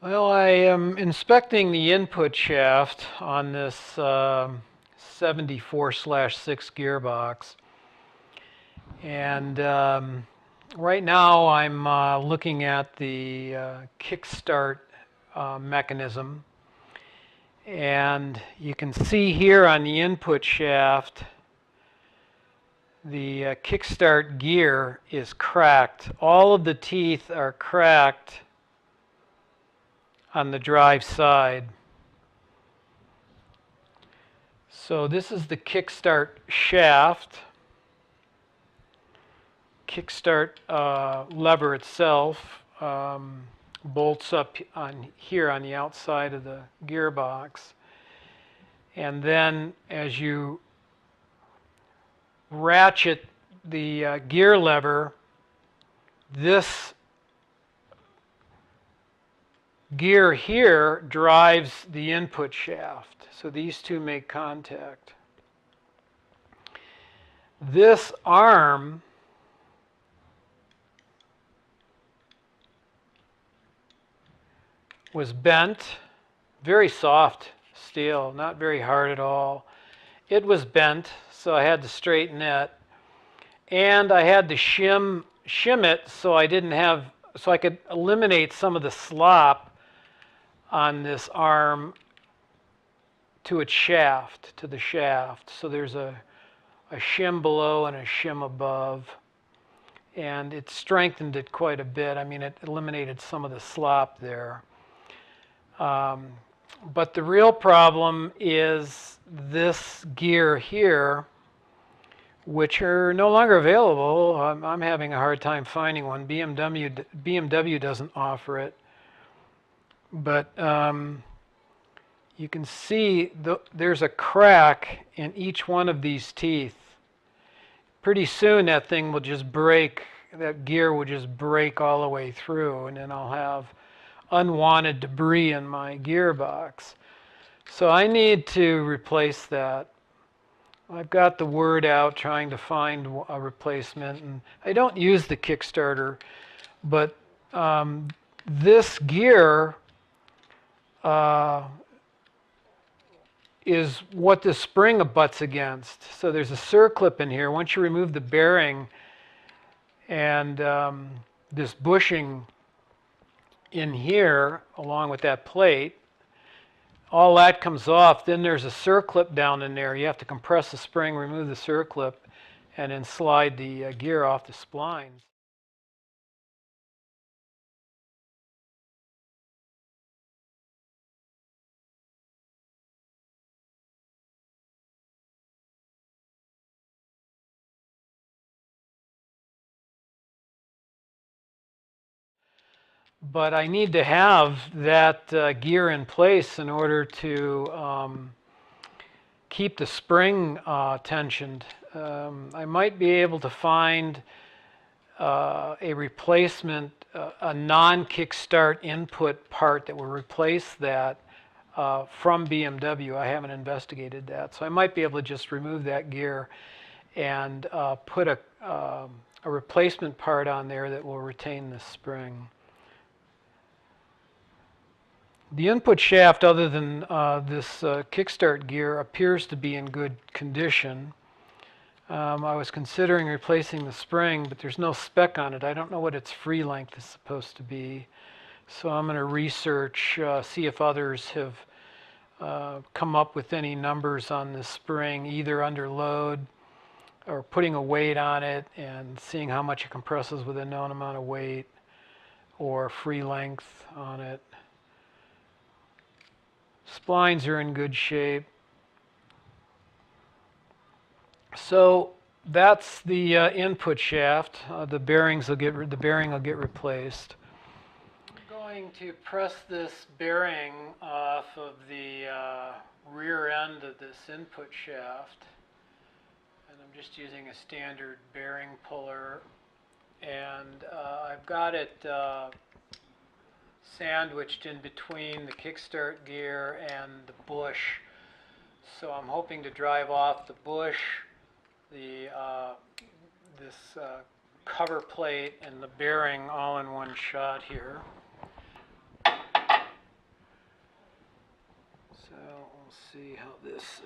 Well, I am inspecting the input shaft on this 74/6 gearbox. And right now I'm looking at the kickstart mechanism. And you can see here on the input shaft, the kickstart gear is cracked. All of the teeth are cracked on the drive side. So this is the kickstart shaft. Kickstart lever itself bolts up on here on the outside of the gearbox. And then as you ratchet the gear lever, this gear here drives the input shaft. So these two make contact. This arm was bent, very soft steel, not very hard at all. It was bent, so I had to straighten it. And I had to shim it so I could eliminate some of the slop on this arm to its shaft, to the shaft. So there's a shim below and a shim above. And it strengthened it quite a bit. I mean, it eliminated some of the slop there. But the real problem is this gear here, which are no longer available. I'm having a hard time finding one. BMW doesn't offer it. But you can see there's a crack in each one of these teeth. Pretty soon that thing will just break, that gear will just break all the way through, and then I'll have unwanted debris in my gearbox. So I need to replace that. I've got the word out trying to find a replacement, and I don't use the Kickstarter, but this gear is what the spring abuts against. So there's a circlip in here. Once you remove the bearing and this bushing in here, along with that plate, all that comes off. Then there's a circlip down in there. You have to compress the spring, remove the circlip, and then slide the gear off the splines. But I need to have that gear in place in order to keep the spring tensioned. I might be able to find a replacement, a non-kickstart input part that will replace that from BMW. I haven't investigated that. So I might be able to just remove that gear and put a replacement part on there that will retain the spring. The input shaft, other than this kickstart gear, appears to be in good condition. I was considering replacing the spring, but there's no spec on it. I don't know what its free length is supposed to be. So I'm going to research, see if others have come up with any numbers on this spring, either under load or putting a weight on it and seeing how much it compresses with a known amount of weight, or free length on it. Splines are in good shape. So that's the input shaft. The bearing will get replaced. I'm going to press this bearing off of the rear end of this input shaft, and I'm just using a standard bearing puller, and I've got it sandwiched in between the kickstart gear and the bush. So I'm hoping to drive off the bush, this cover plate, and the bearing all in one shot here. We'll see how this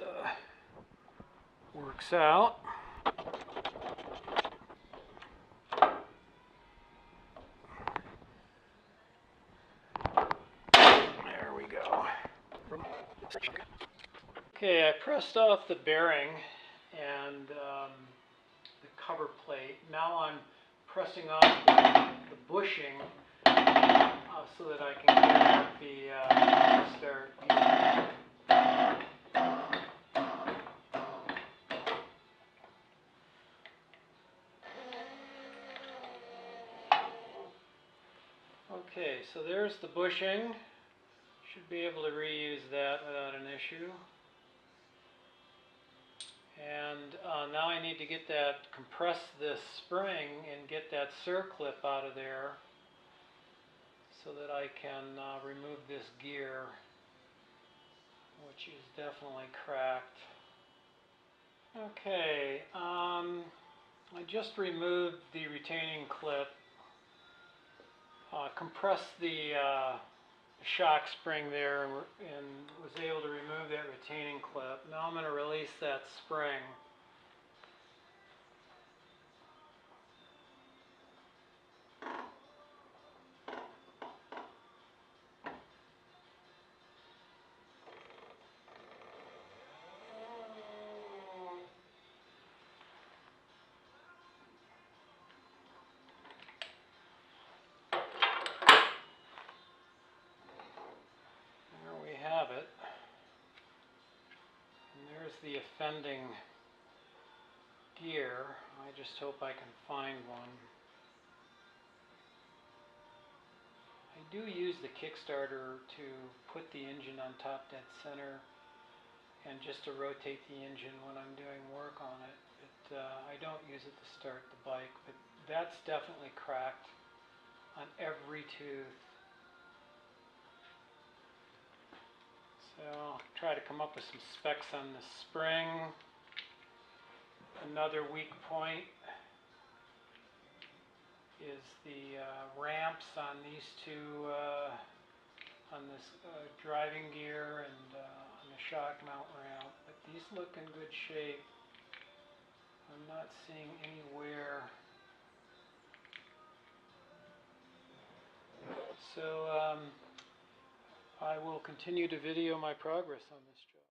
works out. There we go. Okay, I pressed off the bearing and the cover plate. Now I'm pressing off the bushing so that I can get the start. Okay, so there's the bushing. Should be able to reuse that without an issue. And now I need to compress this spring and get that circlip out of there so that I can remove this gear, which is definitely cracked. Okay, I just removed the retaining clip, compressed the shock spring there and was able to remove that retaining clip. Now I'm going to release that spring. Have it. And there's the offending gear. I just hope I can find one. I do use the kickstarter to put the engine on top dead center and just to rotate the engine when I'm doing work on it. But I don't use it to start the bike. But that's definitely cracked on every tooth. So I'll try to come up with some specs on the spring. Another weak point is the ramps on these two, on this driving gear and on the shock mount ramp. But these look in good shape. I'm not seeing any wear. So I will continue to video my progress on this job.